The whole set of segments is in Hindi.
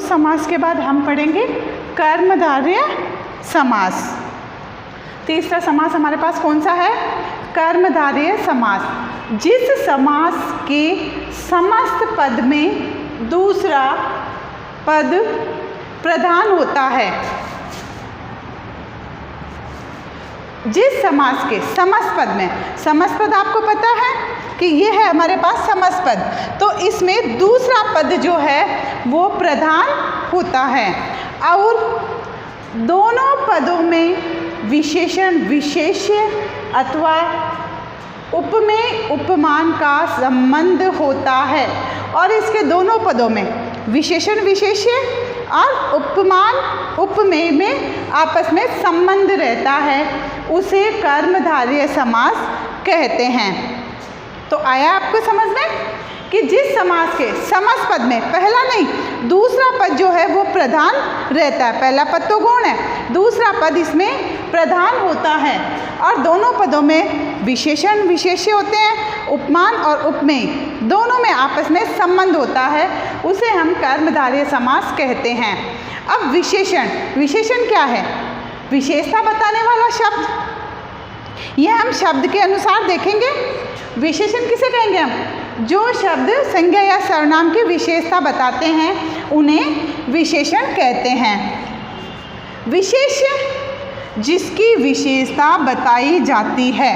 समास के बाद हम पढ़ेंगे कर्मधारय समास। तीसरा समास हमारे पास कौन सा है? कर्मधारय समास। जिस समास के समस्त पद में दूसरा पद प्रधान होता है। जिस समास के समस्त पद में, समस्त पद आपको पता है कि ये है हमारे पास समस्त पद, तो इसमें दूसरा पद जो है वो प्रधान होता है और दोनों पदों में विशेषण विशेष्य अथवा उपमेय उपमान का संबंध होता है। और इसके दोनों पदों में विशेषण विशेष्य और उपमान उपमेय में आपस में संबंध रहता है, उसे कर्मधारय समास कहते हैं। तो आया आपको समझ में कि जिस समास के समस्त पद में पहला नहीं दूसरा पद जो है वो प्रधान रहता है। पहला पद तो गौण है, दूसरा पद इसमें प्रधान होता है और दोनों पदों में विशेषण विशेष्य होते हैं, उपमान और उपमेय दोनों में आपस में संबंध होता है, उसे हम कर्मधारय समास कहते हैं। अब विशेषण, विशेषण क्या है? विशेषता बताने वाला शब्द। यह हम शब्द के अनुसार देखेंगे। विशेषण किसे कहेंगे हम? जो शब्द संज्ञा या सर्वनाम की विशेषता बताते हैं उन्हें विशेषण कहते हैं। विशेष्य जिसकी विशेषता बताई जाती है।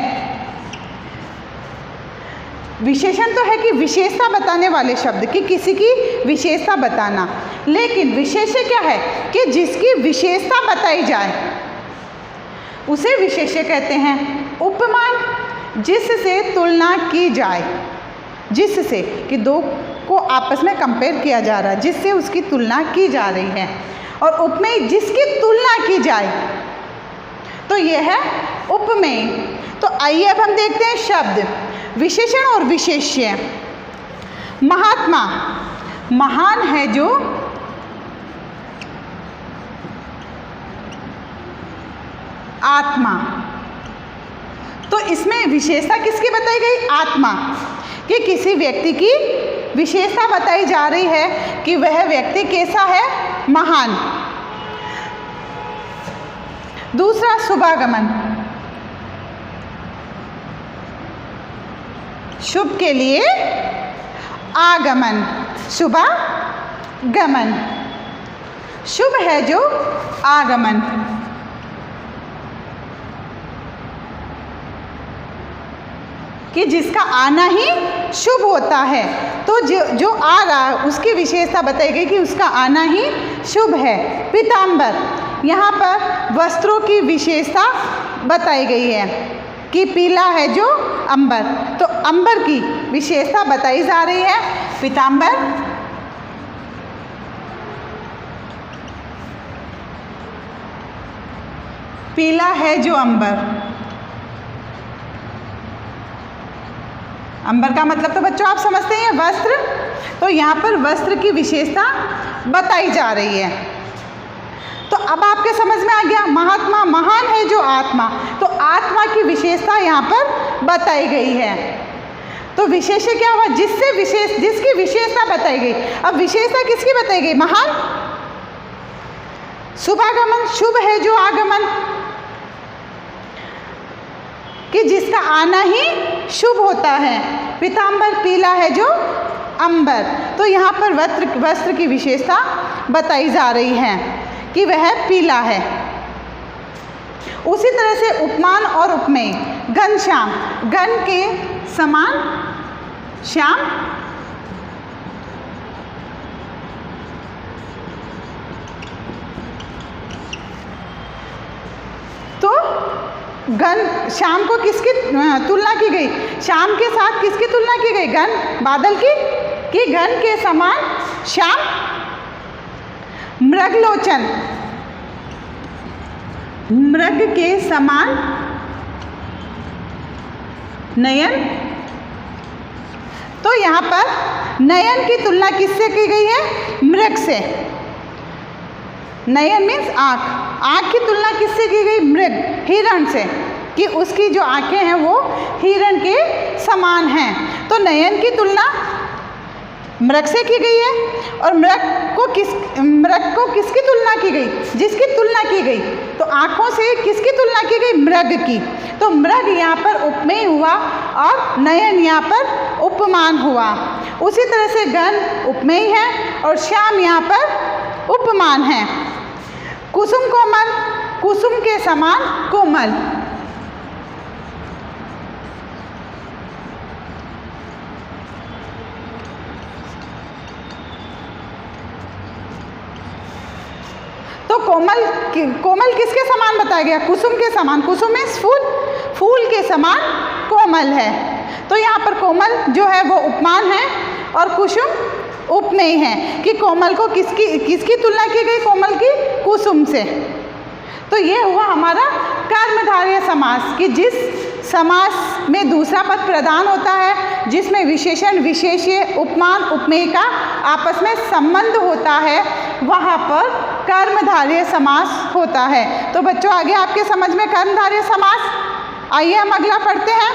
विशेषण तो है कि विशेषता बताने वाले शब्द कि किसी की विशेषता बताना, लेकिन विशेष्य क्या है कि जिसकी विशेषता बताई जाए उसे विशेष्य कहते हैं। उपमान जिससे तुलना की जाए, जिससे कि दो को आपस में कंपेयर किया जा रहा है, जिससे उसकी तुलना की जा रही है। और उपमेय जिसकी तुलना की जाए तो यह है उपमेय। तो आइए अब हम देखते हैं शब्द विशेषण और विशेष्य। महात्मा, महान है जो आत्मा, तो इसमें विशेषता किसकी बताई गई? आत्मा, कि किसी व्यक्ति की विशेषता बताई जा रही है कि वह व्यक्ति कैसा है? महान। दूसरा शुभागमन, शुभ के लिए आगमन, शुभागमन, शुभ है जो आगमन। कि जिसका आना ही शुभ होता है, तो जो आ रहा है उसकी विशेषता बताई गई कि उसका आना ही शुभ है। पीतांबर, यहाँ पर वस्त्रों की विशेषता बताई गई है कि पीला है जो अंबर, तो अंबर की विशेषता बताई जा रही है। पीतांबर पीला है जो अंबर। अंबर का मतलब तो बच्चों आप समझते हैं वस्त्र, तो यहाँ पर वस्त्र की विशेषता बताई जा रही है। तो अब आपके समझ में आ गया, महात्मा महान है जो आत्मा, तो आत्मा की विशेषता यहाँ पर बताई गई है। तो विशेष्य क्या हुआ? जिसकी विशेषता बताई गई। अब विशेषता किसकी बताई गई? महान। शुभागमन, शुभ है जो आगमन, कि जिसका आना ही शुभ होता है। पीतांबर पीला है जो अंबर, तो यहाँ पर वस्त्र की विशेषता बताई जा रही है कि वह पीला है। उसी तरह से उपमान और उपमेय, घनश्याम, घन के समान श्याम, तो घन श्याम को किसकी तुलना की गई? श्याम के साथ किसकी तुलना की गई? घन, बादल की, कि घन के समान श्याम। मृगलोचन, मृग के समान नयन, तो यहाँ पर नयन की तुलना किससे की गई है? मृग से। नयन मीन्स आँख, आँख की तुलना किससे की गई? मृग, हिरण से, कि उसकी जो आँखें हैं वो हिरण के समान हैं। तो नयन की तुलना मृग से की गई है। और मृग को किसकी तुलना की गई? जिसकी तुलना की गई, तो आँखों से किसकी तुलना की गई? मृग की। तो मृग यहाँ पर उपमेय हुआ और नयन यहाँ पर उपमान हुआ। उसी तरह से गण उपमेय है और श्याम यहाँ पर उपमान है। कुसुम कोमल, कुसुम के समान कोमल। तो कोमल किसके समान बताया गया? कुसुम के समान। कुसुम में फूल के समान कोमल है। तो यहाँ पर कोमल जो है वो उपमान है और कुसुम उपमेय है कि कोमल को किसकी तुलना की गई? कोमल की कुसुम से। तो ये हुआ हमारा कर्मधारय समास कि जिस समास में दूसरा पद प्रधान होता है, जिसमें विशेषण विशेष्य उपमान उपमेय का आपस में संबंध होता है, वहाँ पर कर्मधारय समास होता है। तो बच्चों आगे आपके समझ में कर्मधारय समास। आइए हम अगला पढ़ते हैं।